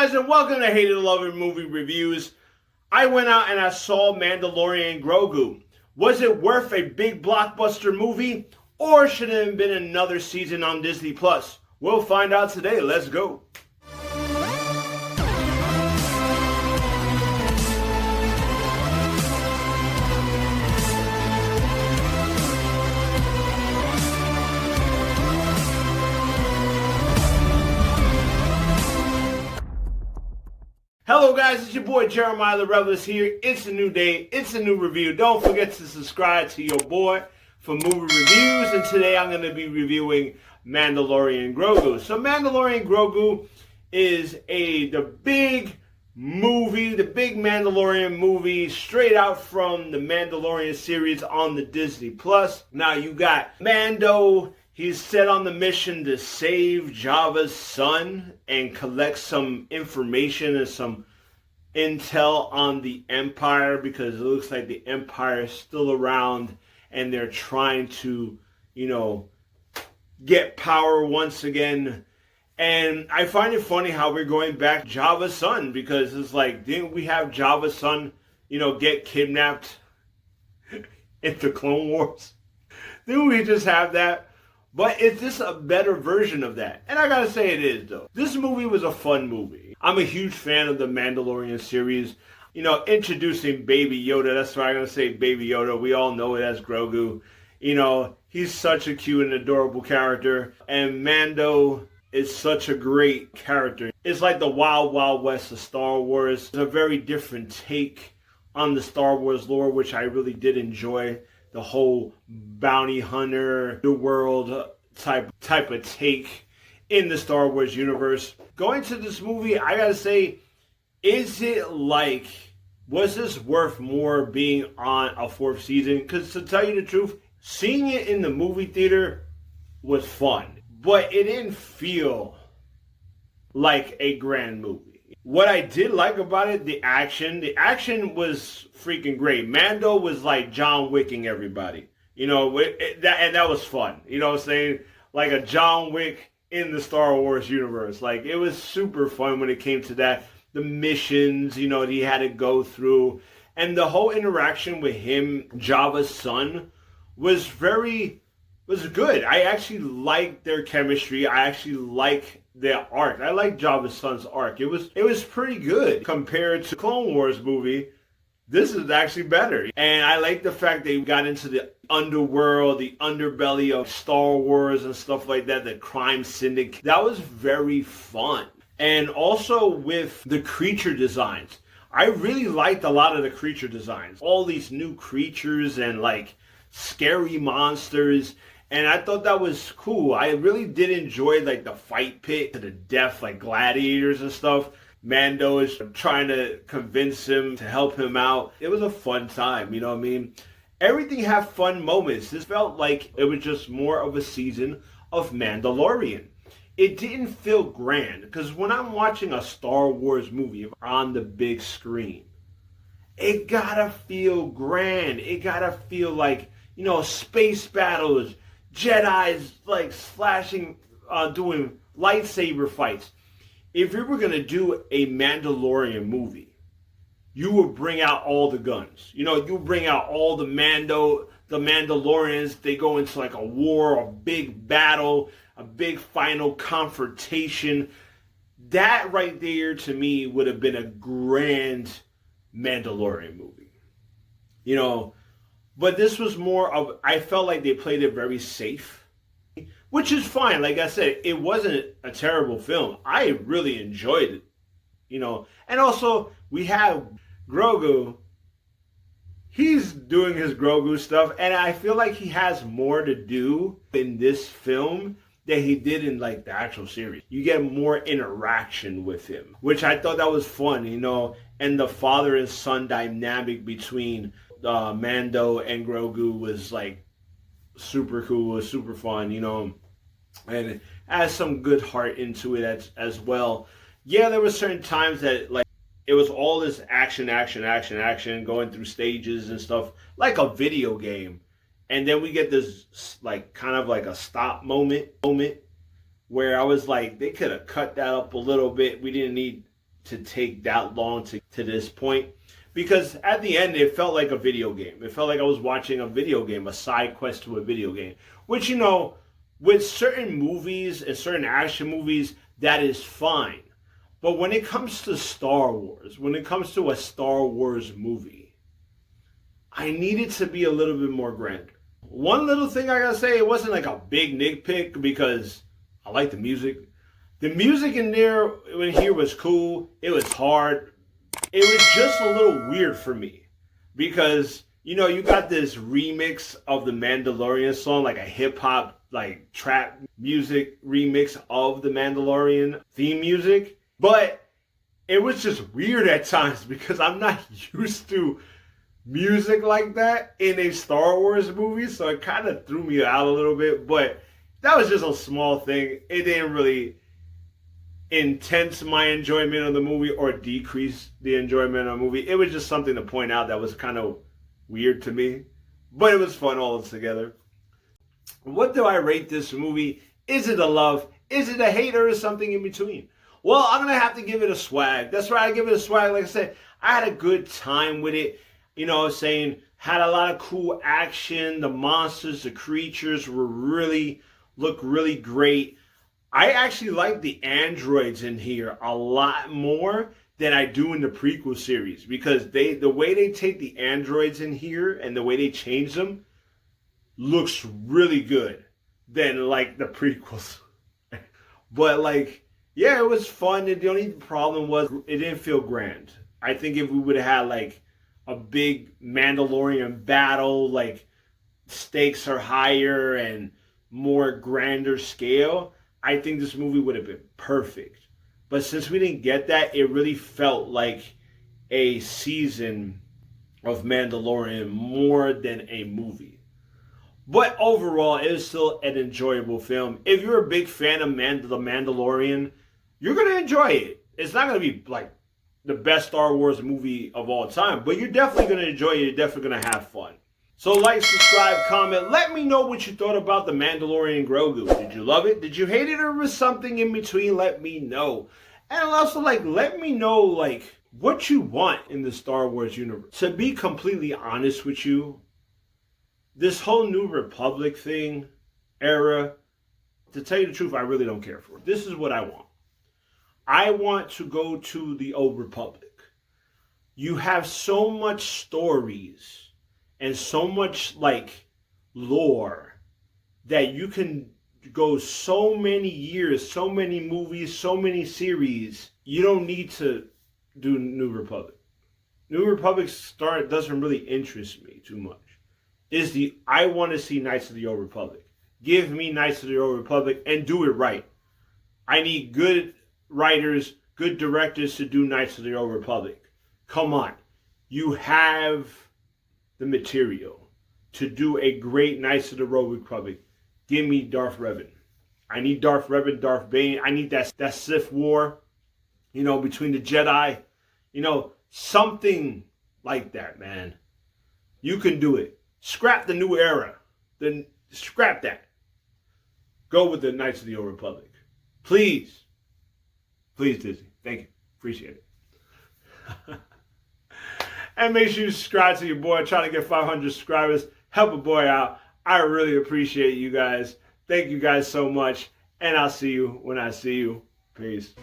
guys, and welcome to Hated Loving Movie Reviews. I went out and I saw Mandalorian and Grogu. Was it worth a big blockbuster movie, or should it have been another season on Disney Plus? We'll find out today. Let's go. Hello guys, it's your boy Jeremiah The Revelous here. It's a new day, it's a new review. Don't forget to subscribe to your boy for movie reviews. And today I'm going to be reviewing Mandalorian and Grogu. So Mandalorian and Grogu is the big movie, the big Mandalorian movie straight out from the Mandalorian series on the Disney Plus. Now you got Mando. He's set on the mission to save Jabba's son and collect some information and some intel on the Empire, because it looks like the Empire is still around and they're trying to, get power once again. And I find it funny how we're going back to Jabba's son, because it's like, didn't we have Jabba's son, get kidnapped in the Clone Wars? Didn't we just have that? But is this a better version of that? And I gotta say it is, though. This movie was a fun movie. I'm a huge fan of the Mandalorian series. Introducing Baby Yoda. That's why I'm gonna say Baby Yoda. We all know it as Grogu. He's such a cute and adorable character. And Mando is such a great character. It's like the Wild Wild West of Star Wars. It's a very different take on the Star Wars lore, which I really did enjoy. The whole bounty hunter, the world type of take in the Star Wars universe. Going to this movie, I gotta say, was this worth more being on a fourth season? Because to tell you the truth, seeing it in the movie theater was fun, but it didn't feel like a grand movie. What I did like about it, the action was freaking great. Mando was like John Wicking everybody. And that was fun. You know what I'm saying? Like a John Wick in the Star Wars universe. Like, it was super fun when it came to that. The missions, that he had to go through. And the whole interaction with him, Jabba's son, was good. I actually liked their chemistry. I actually like their arc. I like Jabba's son's arc. It was pretty good compared to Clone Wars movie. This is actually better. And I like the fact they got into the underworld, the underbelly of Star Wars and stuff like that, the crime syndicate. That was very fun. And also with the creature designs. I really liked a lot of the creature designs. All these new creatures and like scary monsters. And I thought that was cool. I really did enjoy like the fight pit to the death, like gladiators and stuff. Mando is trying to convince him to help him out. It was a fun time, you know what I mean? Everything had fun moments. This felt like it was just more of a season of Mandalorian. It didn't feel grand, because when I'm watching a Star Wars movie on the big screen, it gotta feel grand. It gotta feel like, space battles, Jedi's like slashing, doing lightsaber fights. If you were going to do a Mandalorian movie, you would bring out all the guns. You bring out all the Mandalorians. They go into like a war, a big battle, a big final confrontation. That right there to me would have been a grand Mandalorian movie. But this was more of, I felt like they played it very safe, which is fine. Like I said, it wasn't a terrible film. I really enjoyed it, And also, we have Grogu. He's doing his Grogu stuff, and I feel like he has more to do in this film than he did in like the actual series. You get more interaction with him, which I thought that was fun, and the father and son dynamic between Mando and Grogu was like super cool, was super fun, and it has some good heart into it as well. Yeah, there were certain times that like it was all this action, going through stages and stuff, like a video game. And then we get this like kind of like a stop moment where I was like, they could have cut that up a little bit. We didn't need to take that long to this point. Because at the end, it felt like a video game. It felt like I was watching a video game, a side quest to a video game. Which, you know, with certain movies and certain action movies, that is fine. But when it comes to Star Wars, when it comes to a Star Wars movie, I need it to be a little bit more grander. One little thing I gotta say, it wasn't like a big nitpick because I like the music. The music in there, in here was cool. It was hard. It was just a little weird for me because, you know, you got this remix of the Mandalorian song, like a hip hop, like trap music remix of the Mandalorian theme music. But it was just weird at times because I'm not used to music like that in a Star Wars movie. So it kind of threw me out a little bit. But that was just a small thing. It didn't really intense my enjoyment of the movie or decrease the enjoyment of the movie. It was just something to point out that was kind of weird to me, but it was fun all together. What do I rate this movie? Is it a love? Is it a hate, or is something in between? Well, I'm gonna have to give it a swag. That's right, I give it a swag. Like I said, I had a good time with it. You know, saying had a lot of cool action. The monsters, the creatures look really great. I actually like the androids in here a lot more than I do in the prequel series because the way they take the androids in here and the way they change them looks really good than like the prequels. But like, yeah, it was fun. The only problem was it didn't feel grand. I think if we would have had like a big Mandalorian battle, like stakes are higher and more grander scale, I think this movie would have been perfect. But since we didn't get that, it really felt like a season of Mandalorian more than a movie. But overall, it is still an enjoyable film. If you're a big fan of The Mandalorian, you're going to enjoy it. It's not going to be like the best Star Wars movie of all time, but you're definitely going to enjoy it. You're definitely going to have fun. So like, subscribe, comment. Let me know what you thought about The Mandalorian Grogu. Did you love it? Did you hate it? Or was something in between? Let me know. And also, like, let me know, like, what you want in the Star Wars universe. To be completely honest with you, this whole New Republic thing, era, to tell you the truth, I really don't care for it. This is what I want. I want to go to the Old Republic. You have so much stories and so much like lore that you can go so many years, so many movies, so many series. You don't need to do New Republic. New Republic doesn't really interest me too much. I want to see Knights of the Old Republic. Give me Knights of the Old Republic and do it right. I need good writers, good directors to do Knights of the Old Republic. Come on. You have the material to do a great Knights of the Old Republic. Give me Darth Revan. I need Darth Revan, Darth Bane. I need that Sith war, you know, between the Jedi. You know, something like that, man. You can do it. Scrap the new era. Then scrap that. Go with the Knights of the Old Republic. Please. Please, Disney. Thank you. Appreciate it. And make sure you subscribe to your boy. I'm trying to get 500 subscribers. Help a boy out. I really appreciate you guys. Thank you guys so much. And I'll see you when I see you. Peace.